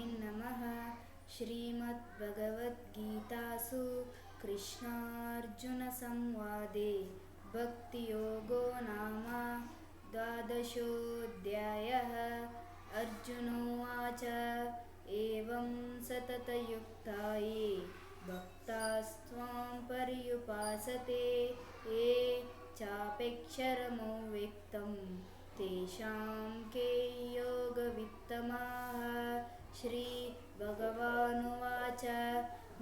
नमः। श्रीमद्भगवद्गीतासु कृष्णार्जुनसंवादे भक्तियोगो नाम द्वादशोऽध्यायः। अर्जुनोवाच एवं सततयुक्ता ये भक्तास्त्वां पर्युपासते ये चाप्यक्षरमव्यक्तं तेषां के योगवित्तमाः। श्रीभगवानुवाच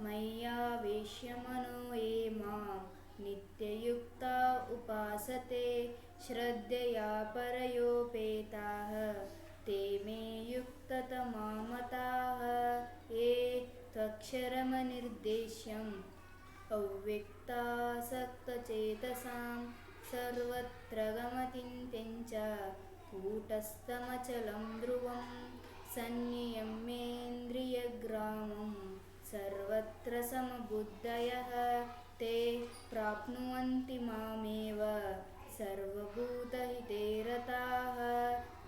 मय्यावेश्य मनो ये मां नित्ययुक्ता उपासते श्रद्धया परयोपेताः ते मे युक्ततमा मताः। ये त्वक्षरमनिर्देश्यम् अव्यक्तासक्तचेतसां सर्वत्र गमचिन्त्यञ्च कूटस्थमचलं ध्रुवं सन्नियम्येन्द्रियग्रामं सर्वत्र समबुद्धयः ते प्राप्नुवन्ति मामेव सर्वभूतहिते रताः।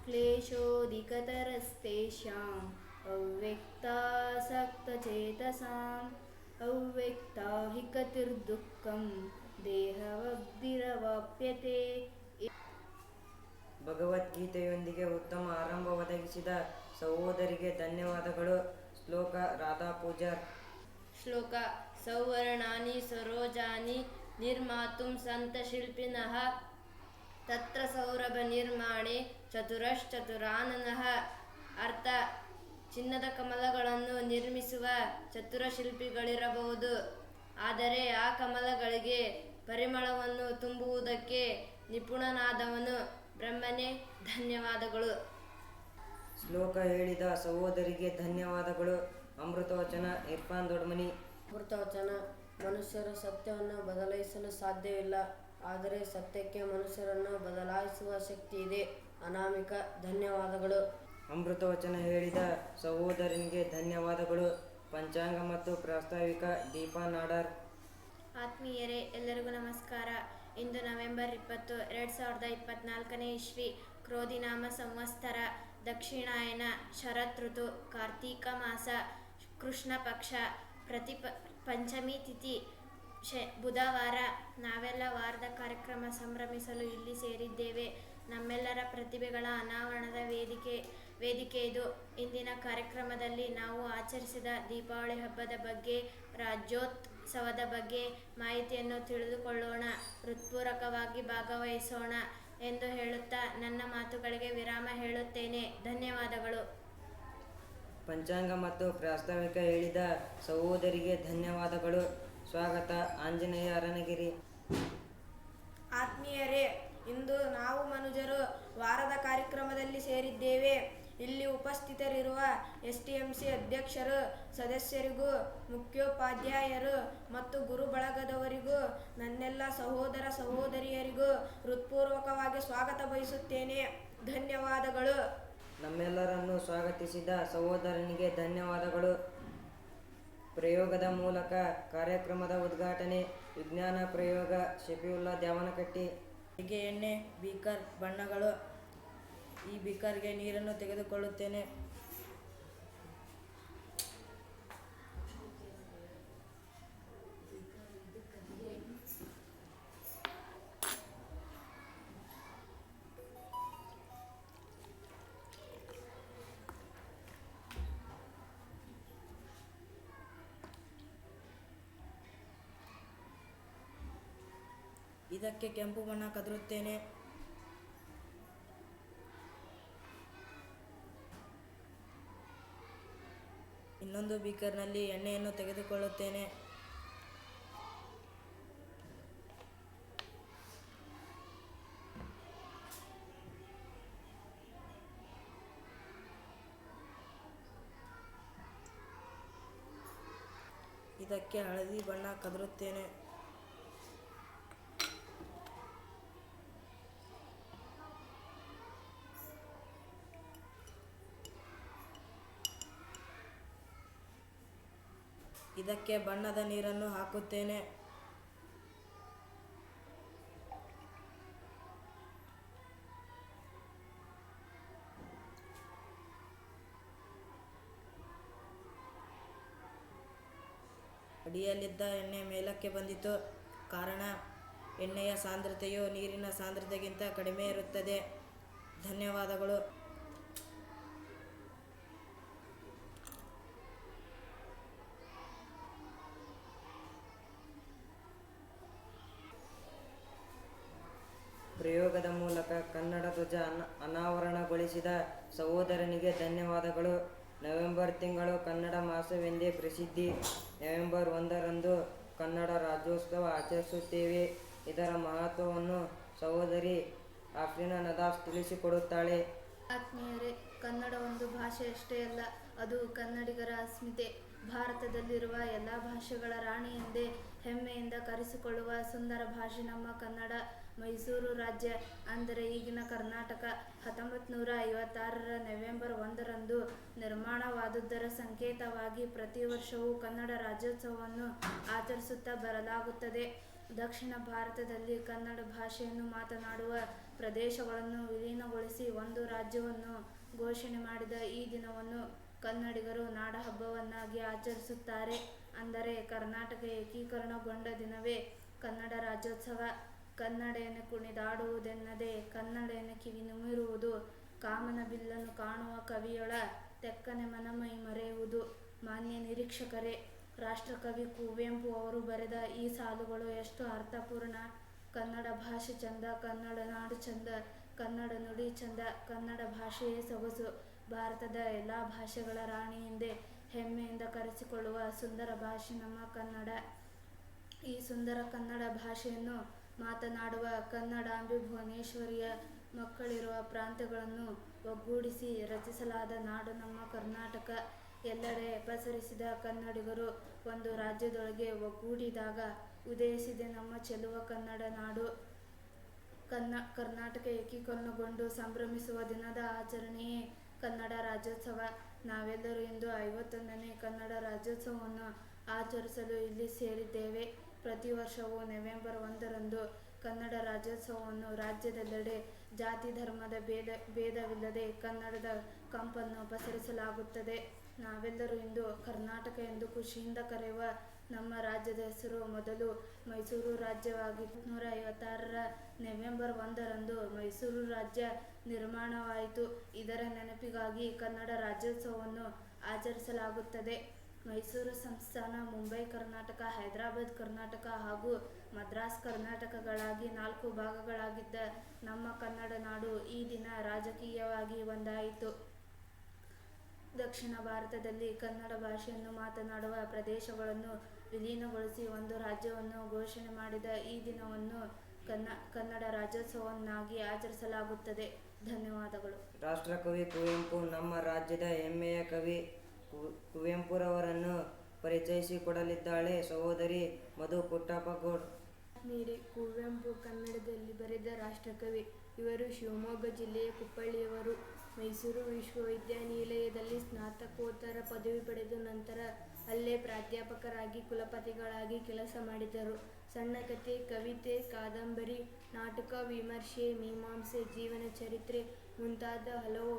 क्लेशोऽधिकतरस्तेषाम् अव्यक्तासक्तचेतसाम् ಅವ್ಯಕ್ತಾ ಹಿ ಗತಿರ್ದುಃಖಂ ದೇಹವದ್ಭಿರವಾಪ್ಯತೆ. ಭಗವದ್ಗೀತೆಯೊಂದಿಗೆ ಉತ್ತಮ ಆರಂಭ ಒದಗಿಸಿದ ಸಹೋದರಿಗೆ ಧನ್ಯವಾದಗಳು. ಶ್ಲೋಕ ರಾಧಾ ಪೂಜಾರ್. ಶ್ಲೋಕ ಸೌವರ್ಣಾನಿ ಸರೋಜಾನಿ ನಿರ್ಮಾತುಂ ಸಂತಶಿಲ್ಪಿನಃ ತತ್ರ ಸೌರಭ ನಿರ್ಮಾಣೆ ಚತುರಶ್ಚತುರಾನನಃ. ಅರ್ಥ: ಚಿನ್ನದ ಕಮಲಗಳನ್ನು ನಿರ್ಮಿಸುವ ಚತುರ ಶಿಲ್ಪಿಗಳಿರಬಹುದು, ಆದರೆ ಆ ಕಮಲಗಳಿಗೆ ಪರಿಮಳವನ್ನು ತುಂಬುವುದಕ್ಕೆ ನಿಪುಣನಾದವನು ಬ್ರಹ್ಮನೇ. ಧನ್ಯವಾದಗಳು. ಶ್ಲೋಕ ಹೇಳಿದ ಸಹೋದರಿಗೆ ಧನ್ಯವಾದಗಳು. ಅಮೃತವಚನ ಇರ್ಫಾನ್ ದೊಡ್ಮನಿ. ಅಮೃತವಚನ: ಮನುಷ್ಯರು ಸತ್ಯವನ್ನು ಬದಲಾಯಿಸಲು ಸಾಧ್ಯವಿಲ್ಲ, ಆದರೆ ಸತ್ಯಕ್ಕೆ ಮನುಷ್ಯರನ್ನು ಬದಲಾಯಿಸುವ ಶಕ್ತಿ ಇದೆ. ಅನಾಮಿಕ. ಧನ್ಯವಾದಗಳು. ಅಮೃತವಚನ ಹೇಳಿದ ಸಹೋದರನಿಗೆ ಧನ್ಯವಾದಗಳು. ಪಂಚಾಂಗ ಮತ್ತು ಪ್ರಾಸ್ತಾವಿಕ ದೀಪಾ ನಾಡಾರ್. ಆತ್ಮೀಯರೇ, ಎಲ್ಲರಿಗೂ ನಮಸ್ಕಾರ. ಇಂದು ನವೆಂಬರ್ 20, 2024 ಇಸ್ವಿ, ಕ್ರೋಧಿನಾಮ ಸಂವತ್ಸರ, ದಕ್ಷಿಣಾಯನ, ಶರತ್ ಋತು, ಕಾರ್ತೀಕ ಮಾಸ, ಕೃಷ್ಣ ಪಕ್ಷ, ಪಂಚಮಿ ತಿಥಿ, ಬುಧವಾರ. ನಾವೆಲ್ಲ ವಾರದ ಕಾರ್ಯಕ್ರಮ ಸಂಭ್ರಮಿಸಲು ಇಲ್ಲಿ ಸೇರಿದ್ದೇವೆ. ನಮ್ಮೆಲ್ಲರ ಪ್ರತಿಭೆಗಳ ಅನಾವರಣದ ವೇದಿಕೆ ಇದು. ಇಂದಿನ ಕಾರ್ಯಕ್ರಮದಲ್ಲಿ ನಾವು ಆಚರಿಸಿದ ದೀಪಾವಳಿ ಹಬ್ಬದ ಬಗ್ಗೆ, ರಾಜ್ಯೋತ್ಸವದ ಬಗ್ಗೆ ಮಾಹಿತಿಯನ್ನು ತಿಳಿದುಕೊಳ್ಳೋಣ. ಹೃತ್ಪೂರ್ವಕವಾಗಿ ಭಾಗವಹಿಸೋಣ ಎಂದು ಹೇಳುತ್ತಾ ನನ್ನ ಮಾತುಗಳಿಗೆ ವಿರಾಮ ಹೇಳುತ್ತೇನೆ. ಧನ್ಯವಾದಗಳು. ಪಂಚಾಂಗ ಮತ್ತು ಪ್ರಾಸ್ತಾವಿಕ ಹೇಳಿದ ಸಹೋದರಿಗೆ ಧನ್ಯವಾದಗಳು. ಸ್ವಾಗತ. ಆಂಜನೇಯ ಅರನಗಿರಿ. ಆತ್ಮೀಯರೇ, ಇಂದು ನಾವು ಮನುಜರು ವಾರದ ಕಾರ್ಯಕ್ರಮದಲ್ಲಿ ಸೇರಿದ್ದೇವೆ. ಇಲ್ಲಿ ಉಪಸ್ಥಿತರಿರುವ STMC ಅಧ್ಯಕ್ಷರು, ಸದಸ್ಯರಿಗೂ, ಮುಖ್ಯೋಪಾಧ್ಯಾಯರು ಮತ್ತು ಗುರು ಬಳಗದವರಿಗೂ, ನನ್ನೆಲ್ಲ ಸಹೋದರ ಸಹೋದರಿಯರಿಗೂ ಹೃತ್ಪೂರ್ವಕವಾಗಿ ಸ್ವಾಗತ ಬಯಸುತ್ತೇನೆ. ಧನ್ಯವಾದಗಳು. ನಮ್ಮೆಲ್ಲರನ್ನು ಸ್ವಾಗತಿಸಿದ ಸಹೋದರನಿಗೆ ಧನ್ಯವಾದಗಳು. ಪ್ರಯೋಗದ ಮೂಲಕ ಕಾರ್ಯಕ್ರಮದ ಉದ್ಘಾಟನೆ. ವಿಜ್ಞಾನ ಪ್ರಯೋಗ. ಶಫೀವುಲ್ಲಾ ದ್ಯಾವನಕಟ್ಟಿ. ಅಡಿಗೆ ಎಣ್ಣೆ, ಬೀಕರ್, ಬಣ್ಣಗಳು. ಈ ಬೀಕರ್ಗೆ ನೀರನ್ನು ತೆಗೆದುಕೊಳ್ಳುತ್ತೇನೆ. ಇದಕ್ಕೆ ಕೆಂಪು ಬಣ್ಣ ಕದರುತ್ತೇನೆ. ಇನ್ನೊಂದು ಬೀಕರ್ನಲ್ಲಿ ಎಣ್ಣೆಯನ್ನು ತೆಗೆದುಕೊಳ್ಳುತ್ತೇನೆ. ಇದಕ್ಕೆ ಹಳದಿ ಬಣ್ಣ ಕದರುತ್ತೇನೆ. ಇದಕ್ಕೆ ಬಣ್ಣದ ನೀರನ್ನು ಹಾಕುತ್ತೇನೆ. ಅಡಿಯಲ್ಲಿದ್ದ ಎಣ್ಣೆ ಮೇಲಕ್ಕೆ ಬಂದಿತು. ಕಾರಣ ಎಣ್ಣೆಯ ಸಾಂದ್ರತೆಯು ನೀರಿನ ಸಾಂದ್ರತೆಗಿಂತ ಕಡಿಮೆ ಇರುತ್ತದೆ. ಧನ್ಯವಾದಗಳು. ಪ್ರಯೋಗದ ಮೂಲಕ ಕನ್ನಡ ಧ್ವಜ ಅನಾವರಣಗೊಳಿಸಿದ ಸಹೋದರನಿಗೆ ಧನ್ಯವಾದಗಳು. ನವೆಂಬರ್ ತಿಂಗಳು ಕನ್ನಡ ಮಾಸವೆಂದೇ ಪ್ರಸಿದ್ಧಿ. ನವೆಂಬರ್ 1ರಂದು ಕನ್ನಡ ರಾಜ್ಯೋತ್ಸವ ಆಚರಿಸುತ್ತೇವೆ. ಇದರ ಮಹತ್ವವನ್ನು ಸಹೋದರಿ ಆಫ್ರಿನ್ ನದಾಫ್ ತಿಳಿಸಿಕೊಡುತ್ತಾಳೆ. ಆತ್ಮೀಯರೇ, ಕನ್ನಡ ಒಂದು ಭಾಷೆಯಷ್ಟೇ ಅಲ್ಲ, ಅದು ಕನ್ನಡಿಗರ ಅಸ್ಮಿತೆ. ಭಾರತದಲ್ಲಿರುವ ಎಲ್ಲ ಭಾಷೆಗಳ ರಾಣಿ ಎಂದೇ ಹೆಮ್ಮೆಯಿಂದ ಕರೆಸಿಕೊಳ್ಳುವ ಸುಂದರ ಭಾಷೆ ನಮ್ಮ ಕನ್ನಡ. ಮೈಸೂರು ರಾಜ್ಯ ಅಂದರೆ ಈಗಿನ ಕರ್ನಾಟಕ 1956ರ ನವೆಂಬರ್ 1ರಂದು ನಿರ್ಮಾಣವಾದುದರ ಸಂಕೇತವಾಗಿ ಪ್ರತಿ ವರ್ಷವೂ ಕನ್ನಡ ರಾಜ್ಯೋತ್ಸವವನ್ನು ಆಚರಿಸುತ್ತಾ ಬರಲಾಗುತ್ತದೆ. ದಕ್ಷಿಣ ಭಾರತದಲ್ಲಿ ಕನ್ನಡ ಭಾಷೆಯನ್ನು ಮಾತನಾಡುವ ಪ್ರದೇಶಗಳನ್ನು ವಿಲೀನಗೊಳಿಸಿ ಒಂದು ರಾಜ್ಯವನ್ನು ಘೋಷಣೆ ಮಾಡಿದ ಈ ದಿನವನ್ನು ಕನ್ನಡಿಗರು ನಾಡಹಬ್ಬವನ್ನಾಗಿ ಆಚರಿಸುತ್ತಾರೆ. ಅಂದರೆ ಕರ್ನಾಟಕ ಏಕೀಕರಣಗೊಂಡ ದಿನವೇ ಕನ್ನಡ ರಾಜ್ಯೋತ್ಸವ. ಕನ್ನಡೆಯನ್ನು ಕುಣಿದಾಡುವುದೆನ್ನದೆ ಕನ್ನಡೆಯನ್ನು ಕಿವಿನುಮಿರುವುದು, ಕಾಮನ ಬಿಲ್ಲನ್ನು ಕಾಣುವ ಕವಿಯೊಳ ತೆಕ್ಕನೆ ಮನಮೈ ಮರೆಯುವುದು. ಮಾನ್ಯ ನಿರೀಕ್ಷಕರೇ, ರಾಷ್ಟ್ರಕವಿ ಕುವೆಂಪು ಅವರು ಬರೆದ ಈ ಸಾಲುಗಳು ಎಷ್ಟು ಅರ್ಥಪೂರ್ಣ. ಕನ್ನಡ ಭಾಷೆ ಚಂದ, ಕನ್ನಡ ನಾಡು ಚಂದ, ಕನ್ನಡ ನುಡಿ ಚಂದ, ಕನ್ನಡ ಭಾಷೆಯೇ ಸೊಗಸು. ಭಾರತದ ಎಲ್ಲ ಭಾಷೆಗಳ ರಾಣಿ ಎಂದೇ ಹೆಮ್ಮೆಯಿಂದ ಕರೆಸಿಕೊಳ್ಳುವ ಸುಂದರ ಭಾಷೆ ನಮ್ಮ ಕನ್ನಡ. ಈ ಸುಂದರ ಕನ್ನಡ ಭಾಷೆಯನ್ನು ಮಾತನಾಡುವ ಕನ್ನಡಾಂಬೆ ಭುವನೇಶ್ವರಿಯ ಮಕ್ಕಳಿರುವ ಪ್ರಾಂತ್ಯಗಳನ್ನು ಒಗ್ಗೂಡಿಸಿ ರಚಿಸಲಾದ ನಾಡು ನಮ್ಮ ಕರ್ನಾಟಕ. ಎಲ್ಲೆಡೆ ಪಸರಿಸಿದ ಕನ್ನಡಿಗರು ಒಂದು ರಾಜ್ಯದೊಳಗೆ ಒಗ್ಗೂಡಿದಾಗ ಉದಯಿಸಿದೆ ನಮ್ಮ ಚೆಲುವ ಕನ್ನಡ ನಾಡು. ಕರ್ನಾಟಕ ಏಕೀಕರಣಗೊಂಡು ಸಂಭ್ರಮಿಸುವ ದಿನದ ಆಚರಣೆಯೇ ಕನ್ನಡ ರಾಜ್ಯೋತ್ಸವ. ನಾವೆಲ್ಲರೂ ಇಂದು 51ನೇ ಕನ್ನಡ ರಾಜ್ಯೋತ್ಸವವನ್ನು ಆಚರಿಸಲು ಇಲ್ಲಿ ಸೇರಿದ್ದೇವೆ. ಪ್ರತಿ ವರ್ಷವೂ ನವೆಂಬರ್ 1ರಂದು ಕನ್ನಡ ರಾಜ್ಯೋತ್ಸವವನ್ನು ರಾಜ್ಯದೆಲ್ಲೆಡೆ ಜಾತಿ ಧರ್ಮದ ಭೇದವಿಲ್ಲದೆ ಕನ್ನಡದ ಕಂಪನ್ನು ಪಸರಿಸಲಾಗುತ್ತದೆ. ನಾವೆಲ್ಲರೂ ಇಂದು ಕರ್ನಾಟಕ ಎಂದು ಖುಷಿಯಿಂದ ಕರೆಯುವ ನಮ್ಮ ರಾಜ್ಯದ ಹೆಸರು ಮೊದಲು ಮೈಸೂರು ರಾಜ್ಯವಾಗಿ 1956ರ ನವೆಂಬರ್ 1ರಂದು ಮೈಸೂರು ರಾಜ್ಯ ನಿರ್ಮಾಣವಾಯಿತು. ಇದರ ನೆನಪಿಗಾಗಿ ಕನ್ನಡ ರಾಜ್ಯೋತ್ಸವವನ್ನು ಆಚರಿಸಲಾಗುತ್ತದೆ. ಮೈಸೂರು ಸಂಸ್ಥಾನ ಮುಂಬೈ ಕರ್ನಾಟಕ, ಹೈದರಾಬಾದ್ ಕರ್ನಾಟಕ ಹಾಗೂ ಮದ್ರಾಸ್ ಕರ್ನಾಟಕಗಳಾಗಿ 4 ಭಾಗಗಳಾಗಿದ್ದ ನಮ್ಮ ಕನ್ನಡ ನಾಡು ಈ ದಿನ ರಾಜಕೀಯವಾಗಿ ಒಂದಾಯಿತು. ದಕ್ಷಿಣ ಭಾರತದಲ್ಲಿ ಕನ್ನಡ ಭಾಷೆಯನ್ನು ಮಾತನಾಡುವ ಪ್ರದೇಶಗಳನ್ನು ವಿಲೀನಗೊಳಿಸಿ ಒಂದು ರಾಜ್ಯವನ್ನು ಘೋಷಣೆ ಮಾಡಿದ ಈ ದಿನವನ್ನು ಕನ್ನಡ ರಾಜ್ಯೋತ್ಸವವನ್ನಾಗಿ ಆಚರಿಸಲಾಗುತ್ತದೆ. ಧನ್ಯವಾದಗಳು. ರಾಷ್ಟ್ರಕವಿ ಕುವೆಂಪು ನಮ್ಮ ರಾಜ್ಯದ ಹೆಮ್ಮೆಯ ಕವಿ. ಕುವೆಂಪುರವರನ್ನು ಪರಿಚಯಿಸಿಕೊಡಲಿದ್ದಾಳೆ ಸಹೋದರಿ ಮಧು ಪುಟ್ಟಪ್ಪಗೌಡ್. ಆತ್ಮೀಯರೇ, ಕುವೆಂಪು ಕನ್ನಡದಲ್ಲಿ ಬರೆದ ರಾಷ್ಟ್ರಕವಿ. ಇವರು ಶಿವಮೊಗ್ಗ ಜಿಲ್ಲೆಯ ಕುಪ್ಪಳ್ಳಿಯವರು. ಮೈಸೂರು ವಿಶ್ವವಿದ್ಯಾನಿಲಯದಲ್ಲಿ ಸ್ನಾತಕೋತ್ತರ ಪದವಿ ಪಡೆದು ನಂತರ ಅಲ್ಲೇ ಪ್ರಾಧ್ಯಾಪಕರಾಗಿ ಕುಲಪತಿಗಳಾಗಿ ಕೆಲಸ ಮಾಡಿದರು. ಸಣ್ಣ ಕಥೆ, ಕವಿತೆ, ಕಾದಂಬರಿ, ನಾಟಕ, ವಿಮರ್ಶೆ, ಮೀಮಾಂಸೆ, ಜೀವನ ಚರಿತ್ರೆ ಮುಂತಾದ ಹಲವು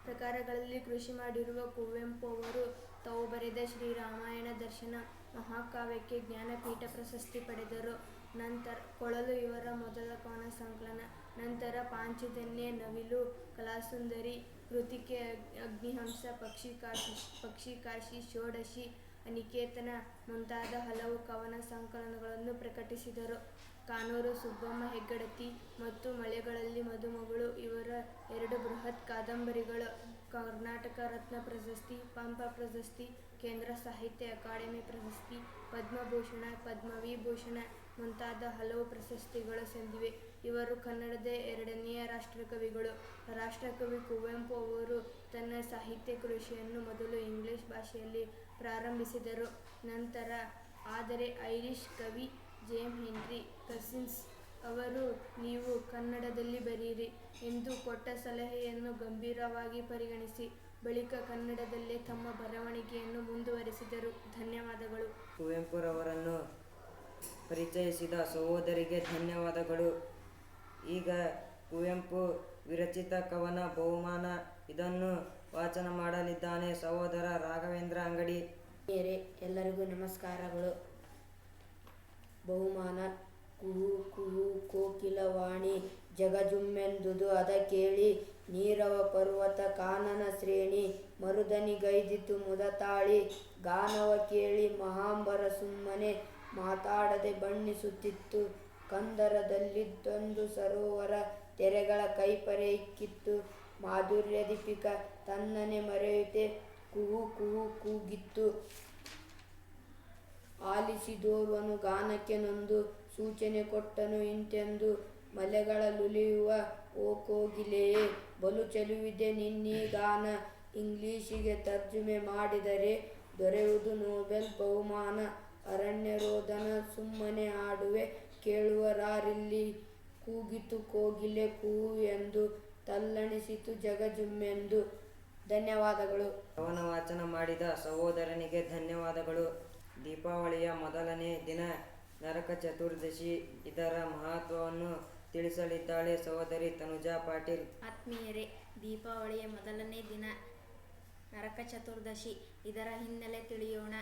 ಪ್ರಕಾರಗಳಲ್ಲಿ ಕೃಷಿ ಮಾಡಿರುವ ಕುವೆಂಪು ಅವರು ತಾವು ಬರೆದ ಶ್ರೀರಾಮಾಯಣ ದರ್ಶನ ಮಹಾಕಾವ್ಯಕ್ಕೆ ಜ್ಞಾನಪೀಠ ಪ್ರಶಸ್ತಿ ಪಡೆದರು. ನಂತರ ಕೊಳಲು ಇವರ ಮೊದಲ ಕವನ ಸಂಕಲನ. ನಂತರ ಪಾಂಚಜನ್ಯ, ನವಿಲು, ಕಲಾಸುಂದರಿ, ಕೃತಿಕೆ, ಅಗ್ನಿಹಂಸ, ಪಕ್ಷಿಕಾಶಿ, ಷೋಡಶಿ, ಅನಿಕೇತನ ಮುಂತಾದ ಹಲವು ಕವನ ಸಂಕಲನಗಳನ್ನು ಪ್ರಕಟಿಸಿದರು. ಕಾನೂರು ಸುಬ್ಬಮ್ಮ ಹೆಗ್ಗಡತಿ ಮತ್ತು ಮಳೆಗಳಲ್ಲಿ ಮದುಮಗಳು ಇವರ 2 ಬೃಹತ್ ಕಾದಂಬರಿಗಳು ಕರ್ನಾಟಕ ರತ್ನ ಪ್ರಶಸ್ತಿ, ಪಂಪ ಪ್ರಶಸ್ತಿ, ಕೇಂದ್ರ ಸಾಹಿತ್ಯ ಅಕಾಡೆಮಿ ಪ್ರಶಸ್ತಿ, ಪದ್ಮಭೂಷಣ, ಪದ್ಮವಿಭೂಷಣ ಮುಂತಾದ ಹಲವು ಪ್ರಶಸ್ತಿಗಳು ಸಂದಿವೆ. ಇವರು ಕನ್ನಡದ 2ನೇ ರಾಷ್ಟ್ರಕವಿಗಳು. ರಾಷ್ಟ್ರಕವಿ ಕುವೆಂಪು ಅವರು ತನ್ನ ಸಾಹಿತ್ಯ ಕೃಷಿಯನ್ನು ಮೊದಲು ಇಂಗ್ಲಿಷ್ ಭಾಷೆಯಲ್ಲಿ ಪ್ರಾರಂಭಿಸಿದರು. ನಂತರ ಆದರೆ ಐರಿಷ್ ಕವಿ ಜೇಮ್ಸ್ ಹೆನ್ರಿ ಕಸಿನ್ಸ್ ಅವರು ನೀವು ಕನ್ನಡದಲ್ಲಿ ಬರೆಯಿರಿ ಎಂದು ಕೊಟ್ಟ ಸಲಹೆಯನ್ನು ಗಂಭೀರವಾಗಿ ಪರಿಗಣಿಸಿ ಬಳಿಕ ಕನ್ನಡದಲ್ಲೇ ತಮ್ಮ ಬರವಣಿಗೆಯನ್ನು ಮುಂದುವರೆಸಿದರು. ಧನ್ಯವಾದಗಳು. ಕುವೆಂಪುರವರನ್ನು ಪರಿಚಯಿಸಿದ ಸಹೋದರಿಗೆ ಧನ್ಯವಾದಗಳು. ಈಗ ಕುವೆಂಪು ವಿರಚಿತ ಕವನ ಬಹುಮಾನ. ಇದನ್ನು ವಾಚನ ಮಾಡಲಿದ್ದಾನೆ ಸಹೋದರ ರಾಘವೇಂದ್ರ ಅಂಗಡಿ. ಆತ್ಮೀಯರೇ, ಎಲ್ಲರಿಗೂ ನಮಸ್ಕಾರಗಳು. ಬಹುಮಾನ. ಕುಹು ಕುಹು ಕೋಕಿಲವಾಣಿ ಜಗಜುಮ್ಮೆಂದುದು ಅದ ಕೇಳಿ, ನೀರವ ಪರ್ವತ ಕಾನನ ಶ್ರೇಣಿ ಮರುದನಿಗೈದಿತು ಮುದತಾಳಿ, ಗಾನವ ಕೇಳಿ ಮಹಾಂಬರ ಸುಮ್ಮನೆ ಮಾತಾಡದೆ ಬಣ್ಣಿಸುತ್ತಿತ್ತು, ಕಂದರದಲ್ಲಿದ್ದೊಂದು ಸರೋವರ ತೆರೆಗಳ ಕೈಪರೆ ಇಕ್ಕಿತ್ತು, ಮಾಧುರ್ಯ ದೀಪಿಕ ತನ್ನನೆ ಮರೆಯುತ್ತೆ ಕುಹು ಕುಹು ಕೂಗಿತ್ತು, ಆಲಿಸಿದೋರ್ವನು ಗಾನಕ್ಕೆ ನೊಂದು ಸೂಚನೆ ಕೊಟ್ಟನು ಇಂತೆಂದು, ಮಲೆಗಳಲುಲಿಯುವ ಓ ಕೋಗಿಲೆಯೇ ಬಲು ಚೆಲುವಿದೆ ನಿನ್ನೀ ಗಾನ, ಇಂಗ್ಲೀಷಿಗೆ ತರ್ಜುಮೆ ಮಾಡಿದರೆ ದೊರೆಯುವುದು ನೊಬೆಲ್ ಬಹುಮಾನ, ಅರಣ್ಯ ರೋದನ ಸುಮ್ಮನೆ ಆಡುವೆ ಕೇಳುವರಾರಿಲ್ಲಿ, ಕೂಗಿತು ಕೋಗಿಲೆ ಕುಹು ಎಂದು ತಲ್ಲಣಿಸಿತು ಜಗಜುಮ್ಮೆಂದು. ಧನ್ಯವಾದಗಳು. ಕವನ ವಾಚನ ಮಾಡಿದ ಸಹೋದರನಿಗೆ ಧನ್ಯವಾದಗಳು. ದೀಪಾವಳಿಯ ಮೊದಲನೇ ದಿನ ನರಕ ಚತುರ್ದಶಿ. ಇದರ ಮಹತ್ವವನ್ನು ತಿಳಿಸಲಿದ್ದಾಳೆ ಸಹೋದರಿ ತನುಜಾ ಪಾಟೀಲ್. ಆತ್ಮೀಯರೇ, ದೀಪಾವಳಿಯ ಮೊದಲನೇ ದಿನ ನರಕ ಚತುರ್ದಶಿ. ಇದರ ಹಿನ್ನೆಲೆ ತಿಳಿಯೋಣ.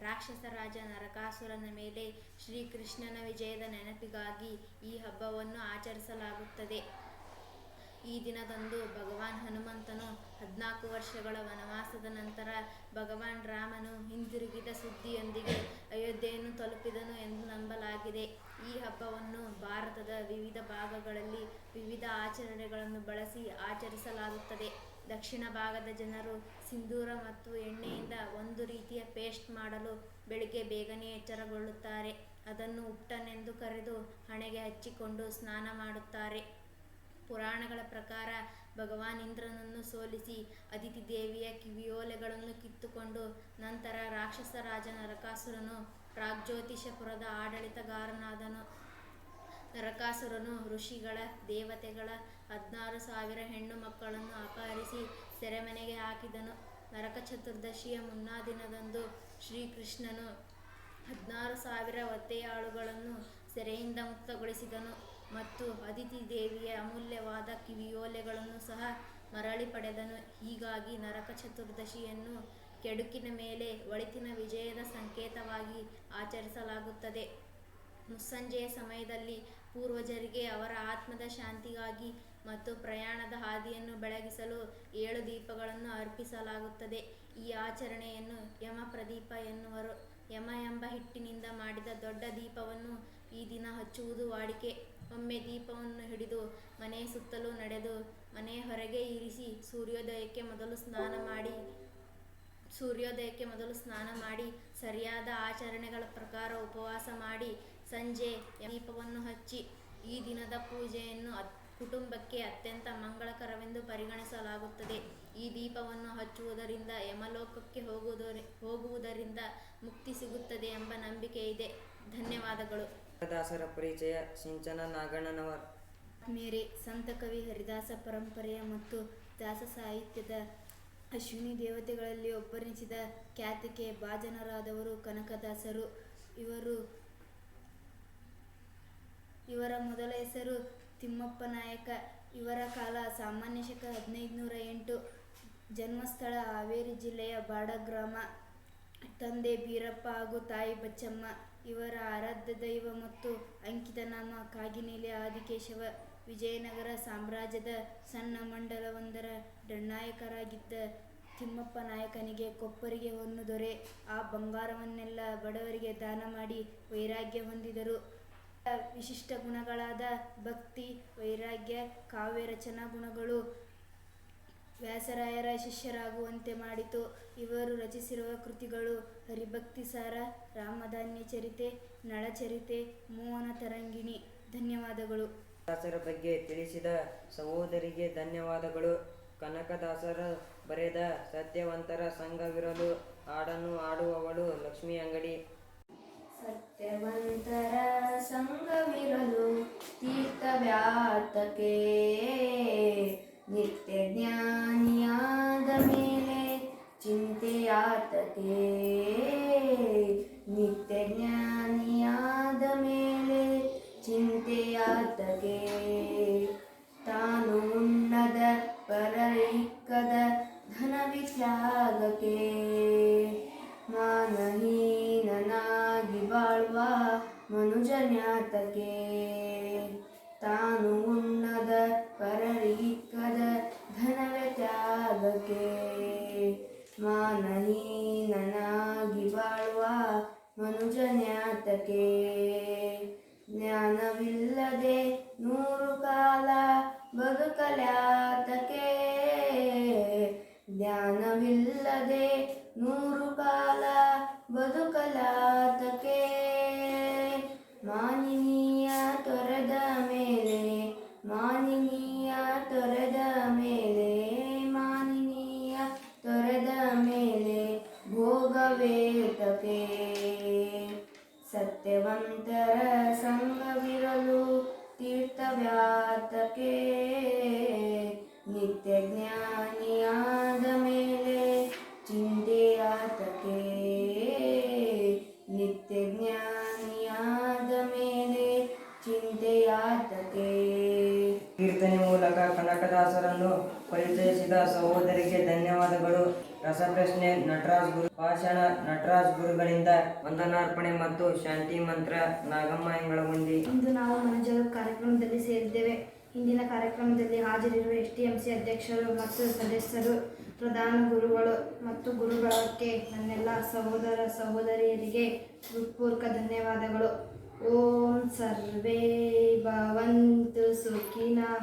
ರಾಕ್ಷಸ ರಾಜ ನರಕಾಸುರನ ಮೇಲೆ ಶ್ರೀಕೃಷ್ಣನ ವಿಜಯದ ನೆನಪಿಗಾಗಿ ಈ ಹಬ್ಬವನ್ನು ಆಚರಿಸಲಾಗುತ್ತದೆ. ಈ ದಿನದಂದು ಭಗವಾನ್ ಹನುಮಂತನು 14 ವರ್ಷಗಳ ವನವಾಸದ ನಂತರ ಭಗವಾನ್ ರಾಮನು ಹಿಂದಿರುಗಿದ ಸುದ್ದಿಯೊಂದಿಗೆ ಅಯೋಧ್ಯೆಯನ್ನು ತಲುಪಿದನು ಎಂದು ನಂಬಲಾಗಿದೆ. ಈ ಹಬ್ಬವನ್ನು ಭಾರತದ ವಿವಿಧ ಭಾಗಗಳಲ್ಲಿ ವಿವಿಧ ಆಚರಣೆಗಳನ್ನು ಬಳಸಿ ಆಚರಿಸಲಾಗುತ್ತದೆ. ದಕ್ಷಿಣ ಭಾಗದ ಜನರು ಸಿಂಧೂರ ಮತ್ತು ಎಣ್ಣೆಯಿಂದ ಒಂದು ರೀತಿಯ ಪೇಸ್ಟ್ ಮಾಡಲು ಬೆಳಿಗ್ಗೆ ಬೇಗನೆ ಎಚ್ಚರಗೊಳ್ಳುತ್ತಾರೆ. ಅದನ್ನು ಉಪ್ಟನೆಂದು ಕರೆದು ಹಣೆಗೆ ಹಚ್ಚಿಕೊಂಡು ಸ್ನಾನ ಮಾಡುತ್ತಾರೆ. ಪುರಾಣಗಳ ಪ್ರಕಾರ ಭಗವಾನ್ ಇಂದ್ರನನ್ನು ಸೋಲಿಸಿ ಅದಿತಿ ದೇವಿಯ ಕಿವಿಯೋಲೆಗಳನ್ನು ಕಿತ್ತುಕೊಂಡು ನಂತರ ರಾಕ್ಷಸ ರಾಜ ನರಕಾಸುರನು ಪ್ರಾಗ್ಜ್ಯೋತಿಷಪುರದ ಆಡಳಿತಗಾರನಾದನು. ನರಕಾಸುರನು ಋಷಿಗಳ, ದೇವತೆಗಳ 16,000 ಹೆಣ್ಣು ಮಕ್ಕಳನ್ನು ಅಪಹರಿಸಿ ಸೆರೆಮನೆಗೆ ಹಾಕಿದನು. ನರಕ ಚತುರ್ದಶಿಯ ಮುನ್ನಾ ದಿನದಂದು ಶ್ರೀಕೃಷ್ಣನು 16,000 ಒತ್ತೆಯಾಳುಗಳನ್ನು ಸೆರೆಯಿಂದ ಮುಕ್ತಗೊಳಿಸಿದನು ಮತ್ತು ಅದಿತಿ ದೇವಿಯ ಅಮೂಲ್ಯವಾದ ಕಿವಿಯೋಲೆಗಳನ್ನು ಸಹ ಮರಳಿ ಪಡೆದನು. ಹೀಗಾಗಿ ನರಕ ಚತುರ್ದಶಿಯನ್ನು ಕೆಡುಕಿನ ಮೇಲೆ ಒಳಿತಿನ ವಿಜಯದ ಸಂಕೇತವಾಗಿ ಆಚರಿಸಲಾಗುತ್ತದೆ. ಮುಸ್ಸಂಜೆಯ ಸಮಯದಲ್ಲಿ ಪೂರ್ವಜರಿಗೆ ಅವರ ಆತ್ಮದ ಶಾಂತಿಗಾಗಿ ಮತ್ತು ಪ್ರಯಾಣದ ಹಾದಿಯನ್ನು ಬೆಳಗಿಸಲು 7 ದೀಪಗಳನ್ನು ಅರ್ಪಿಸಲಾಗುತ್ತದೆ. ಈ ಆಚರಣೆಯನ್ನು ಯಮ ಪ್ರದೀಪ ಎನ್ನುವರು. ಯಮ ಎಂಬ ಹಿಟ್ಟಿನಿಂದ ಮಾಡಿದ ದೊಡ್ಡ ದೀಪವನ್ನು ಈ ದಿನ ಹಚ್ಚುವುದು ವಾಡಿಕೆ. ಒಮ್ಮೆ ದೀಪವನ್ನು ಹಿಡಿದು ಮನೆಯ ಸುತ್ತಲೂ ನಡೆದು ಮನೆಯ ಹೊರಗೆ ಇರಿಸಿ ಸೂರ್ಯೋದಯಕ್ಕೆ ಮೊದಲು ಸ್ನಾನ ಮಾಡಿ ಸರಿಯಾದ ಆಚರಣೆಗಳ ಪ್ರಕಾರ ಉಪವಾಸ ಮಾಡಿ ಸಂಜೆ ದೀಪವನ್ನು ಹಚ್ಚಿ. ಈ ದಿನದ ಪೂಜೆಯನ್ನು ಕುಟುಂಬಕ್ಕೆ ಅತ್ಯಂತ ಮಂಗಳಕರವೆಂದು ಪರಿಗಣಿಸಲಾಗುತ್ತದೆ. ಈ ದೀಪವನ್ನು ಹಚ್ಚುವುದರಿಂದ ಯಮಲೋಕಕ್ಕೆ ಹೋಗುವುದರಿಂದ ಮುಕ್ತಿ ಸಿಗುತ್ತದೆ ಎಂಬ ನಂಬಿಕೆ ಇದೆ. ಧನ್ಯವಾದಗಳು. ದಾಸರ ಪರಿಚಯ. ಸಿಂಚನ ನಾಗಣ್ಣನವರ್. ಆತ್ಮೀಯರೇ, ಸಂತ ಕವಿ ಹರಿದಾಸ ಪರಂಪರೆಯ ಮತ್ತು ದಾಸ ಸಾಹಿತ್ಯದ ಅಶ್ವಿನಿ ದೇವತೆಗಳಲ್ಲಿ ಒಬ್ಬರೆನಿಸಿದ ಖ್ಯಾತಿಗೆ ಭಾಜನರಾದವರು ಕನಕದಾಸರು. ಇವರ ಮೊದಲ ಹೆಸರು ತಿಮ್ಮಪ್ಪ ನಾಯಕ. ಇವರ ಕಾಲ ಸಾಮಾನ್ಯ ಶಕ 1508. ಜನ್ಮಸ್ಥಳ ಹಾವೇರಿ ಜಿಲ್ಲೆಯ ಬಾಡ ಗ್ರಾಮ. ತಂದೆ ಬೀರಪ್ಪ ಹಾಗೂ ತಾಯಿ ಬಚ್ಚಮ್ಮ. ಇವರ ಆರಾಧ್ಯ ದೈವ ಮತ್ತು ಅಂಕಿತ ನಾಮ ಕಾಗಿನೆಲೆ ಆದಿಕೇಶವ. ವಿಜಯನಗರ ಸಾಮ್ರಾಜ್ಯದ ಸಣ್ಣ ಮಂಡಲವೊಂದರ ದಂಡನಾಯಕರಾಗಿದ್ದ ತಿಮ್ಮಪ್ಪ ನಾಯಕನಿಗೆ ಕೊಪ್ಪರಿಗೆ ಹೊನ್ನು ದೊರೆ. ಆ ಬಂಗಾರವನ್ನೆಲ್ಲ ಬಡವರಿಗೆ ದಾನ ಮಾಡಿ ವೈರಾಗ್ಯ ಹೊಂದಿದರು. ವಿಶಿಷ್ಟ ಗುಣಗಳಾದ ಭಕ್ತಿ, ವೈರಾಗ್ಯ, ಕಾವ್ಯ ರಚನಾ ಗುಣಗಳು ವ್ಯಾಸರಾಯರ ಶಿಷ್ಯರಾಗುವಂತೆ ಮಾಡಿತು. ಇವರು ರಚಿಸಿರುವ ಕೃತಿಗಳು ಹರಿಭಕ್ತಿಸಾರ, ರಾಮಧಾನ್ಯ ಚರಿತೆ, ನಳಚರಿತೆ, ಮೋಹನ ತರಂಗಿಣಿ. ಧನ್ಯವಾದಗಳು. ದಾಸರ ಬಗ್ಗೆ ತಿಳಿಸಿದ ಸಹೋದರಿಗೆ ಧನ್ಯವಾದಗಳು. ಕನಕದಾಸರ ಬರೆದ ಸತ್ಯವಂತರ ಸಂಘವಿರಲು ಹಾಡನ್ನು ಹಾಡುವವಳು ಲಕ್ಷ್ಮೀ ಅಂಗಡಿ. ಸತ್ಯವಂತರ ಸಂಘವಿರಲು ತೀರ್ಥವ್ಯಾತಕೆ, ನಿತ್ಯ ಜ್ಞಾನಿಯಾದ ಮೇಲೆ ಚಿಂತೆಯಾತಕೆ, ನಿತ್ಯ ಜ್ಞಾನಿಯಾದ ಮೇಲೆ ಚಿಂತೆಯಾತಕೆ, ತಾನು ಉಣ್ಣದ ಪರರಿಕ್ಕದ ಧನವಿತ್ಯಾಗಕ್ಕೆ, ಮಾನ ಮನುಜನ್ಯಾತಕ್ಕೆ ತಾನು ಉಣ್ಣದ ಪರರಿಕ್ಕದ ಧನವೇ ತ್ಯಾಗಕ್ಕೆ ಮಾನಹೀನನಾಗಿ ಬಾಳುವ ಮನುಜನ್ಯಾತಕ್ಕೆ ಜ್ಞಾನವಿಲ್ಲದೆ 100 ಕಾಲ ಬದುಕಲ್ಯಾತಕ್ಕೆ ಜ್ಞಾನವಿಲ್ಲದೆ 100 ಕಾಲ ಬದುಕಲಾತಕ್ಕೆ ಮಾನಿನಿಯ ತೊರೆದ ಮೇಲೆ ಮಾನಿನಿಯ ತೊರೆದ ಮೇಲೆ ಮಾನಿನಿಯ ತೊರೆದ ಮೇಲೆ ಭೋಗವೇತಕ್ಕೆ ಸತ್ಯವಂತರ ಸಂಗವಿರಲು ತೀರ್ಥವ್ಯಾತಕ್ಕೆ ನಿತ್ಯ ಜ್ಞಾನಿಯಾದ ಮೇಲೆ ಚಿಂತೆಯಾತಕ್ಕೆ ನಿತ್ಯ ಜ್ಞಾನಿಯಾದ ಮೇಲೆ ಚಿಂತೆಯಾತಕ್ಕೆ. ಕೀರ್ತನೆ ಮೂಲಕ ಕನಕದಾಸರನ್ನು ಪರಿಚಯಿಸಿದ ಸಹೋದರಿಗೆ ಧನ್ಯವಾದಗಳು. ರಸಪ್ರಶ್ನೆ ನಟರಾಜ್ ಗುರು. ಭಾಷಣ ನಟರಾಜ್ ಗುರುಗಳಿಂದ ವಂದನಾರ್ಪಣೆ ಮತ್ತು ಶಾಂತಿ ಮಂತ್ರ ನಾಗಮ್ಮ ಹೆಂಗಳಗುಂದಿ. ಇಂದು ನಾವು ಮನಜಗತ್ ಕಾರ್ಯಕ್ರಮದಲ್ಲಿ ಸೇರಿದ್ದೇವೆ. ಇಂದಿನ ಕಾರ್ಯಕ್ರಮದಲ್ಲಿ ಹಾಜರಿರುವ STMC ಅಧ್ಯಕ್ಷರು ಮತ್ತು ಸದಸ್ಯರು, ಪ್ರಧಾನ ಗುರುಗಳು ಮತ್ತು ಗುರುಗಳಕ್ಕೆ ನನ್ನೆಲ್ಲ ಸಹೋದರ ಸಹೋದರಿಯರಿಗೆ ಹೃತ್ಪೂರ್ವಕ ಧನ್ಯವಾದಗಳು. ಓಂ ಸರ್ವೇ ಭವಂತು ಸುಖಿನಃ.